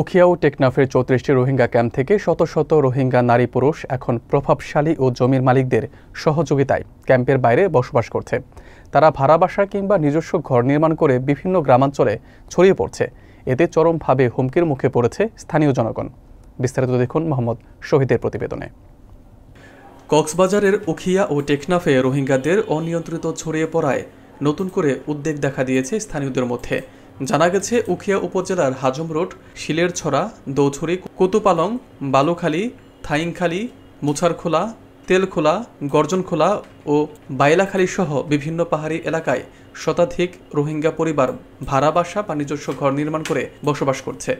উখিয়া ও টেকনাফের ৩৪টি রোহিঙ্গা ক্যাম্প থেকে শত শত রোহিঙ্গা নারী পুরুষ এখন প্রভাবশালী ও জমির মালিকদের সহযোগিতায় ক্যাম্পের বাইরে বসবাস করছে। তারা ভাড়া বাসা কিংবা নিজস্ব ঘর নির্মাণ করে বিভিন্ন গ্রামাঞ্চলে ছড়িয়ে পড়ছে। এতে চরমভাবে হুমকির মুখে পড়েছে স্থানীয় জনগণ। বিস্তারিত দেখুন মোহাম্মদ শহীদের প্রতিবেদনে। কক্সবাজারের উখিয়া ও টেকনাফে রোহিঙ্গাদের অনিয়ন্ত্রিত ছড়িয়ে পড়ায় নতুন করে উদ্বেগ দেখা দিয়েছে স্থানীয়দের মধ্যে। জানা গেছে, উখিয়া উপজেলার হাজম রোড, শিলেরছড়া, দৌছড়ি, কুতুপালং, বালুখালী, থাইংখালী, মুছারখোলা, তেলখোলা, গর্জনখোলা ও বাইলাখালী সহ বিভিন্ন পাহাড়ি এলাকায় শতাধিক রোহিঙ্গা পরিবার ভাড়া বাসা বা নিজস্ব ঘর নির্মাণ করে বসবাস করছে।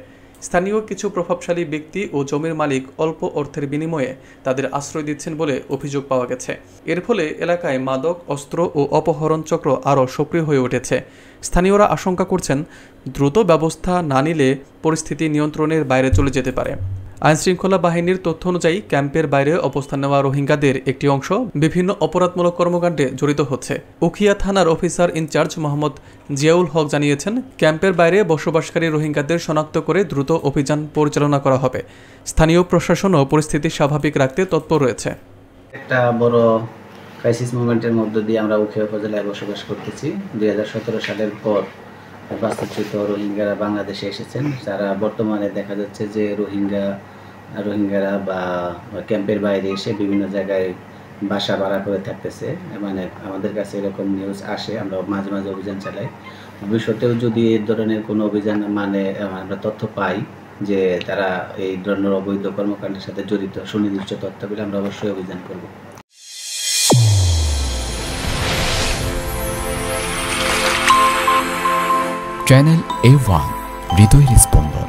স্থানীয় কিছু প্রভাবশালী ব্যক্তি ও জমির মালিক অল্প অর্থের বিনিময়ে তাদের আশ্রয় দিচ্ছেন বলে অভিযোগ পাওয়া গেছে। এর ফলে এলাকায় মাদক, অস্ত্র ও অপহরণ চক্র আরও সক্রিয় হয়ে উঠেছে। স্থানীয়রা আশঙ্কা করছেন, দ্রুত ব্যবস্থা না নিলে পরিস্থিতি নিয়ন্ত্রণের বাইরে চলে যেতে পারে। আইনশৃঙ্খলা বাহিনীর তথ্য অনুযায়ী ক্যাম্পের বাইরে অবস্থান নেওয়া রোহিঙ্গাদের একটি অংশ বিভিন্ন অপরাধমূলক কর্মকাণ্ডে জড়িত হচ্ছে। উখিয়া থানার অফিসার ইনচার্জ মোহাম্মদ জিয়াউল হক জানিয়েছেন, ক্যাম্পের বাইরে বসবাসকারী রোহিঙ্গাদের শনাক্ত করে দ্রুত অভিযান পরিচালনা করা হবে। স্থানীয় প্রশাসনও পরিস্থিতি স্বাভাবিক রাখতে তৎপর রয়েছে। একটা বড় ক্রাইসিস মুভমেন্টের মধ্য দিয়ে আমরা উখিয়া উপজেলায় বসবাস করতেছি। 2017 সালের পর বাস্তুচ্যুত রোহিঙ্গারা বাংলাদেশে এসেছেন, যারা বর্তমানে দেখা যাচ্ছে যে রোহিঙ্গারা বা ক্যাম্পের বাইরে এসে বিভিন্ন জায়গায় বাসা ভাড়া করে থাকতেছে। মানে আমাদের কাছে এরকম নিউজ আসে, আমরা মাঝে মাঝে অভিযান চালাই। ভবিষ্যতেও যদি এই ধরনের কোনো অভিযান আমরা তথ্য পাই যে তারা এই ধরনের অবৈধ কর্মকাণ্ডের সাথে জড়িত, সুনির্দিষ্ট তথ্য পেলে আমরা অবশ্যই অভিযান করব। চ্যানেল A1 হৃদয়ের স্পন্দন।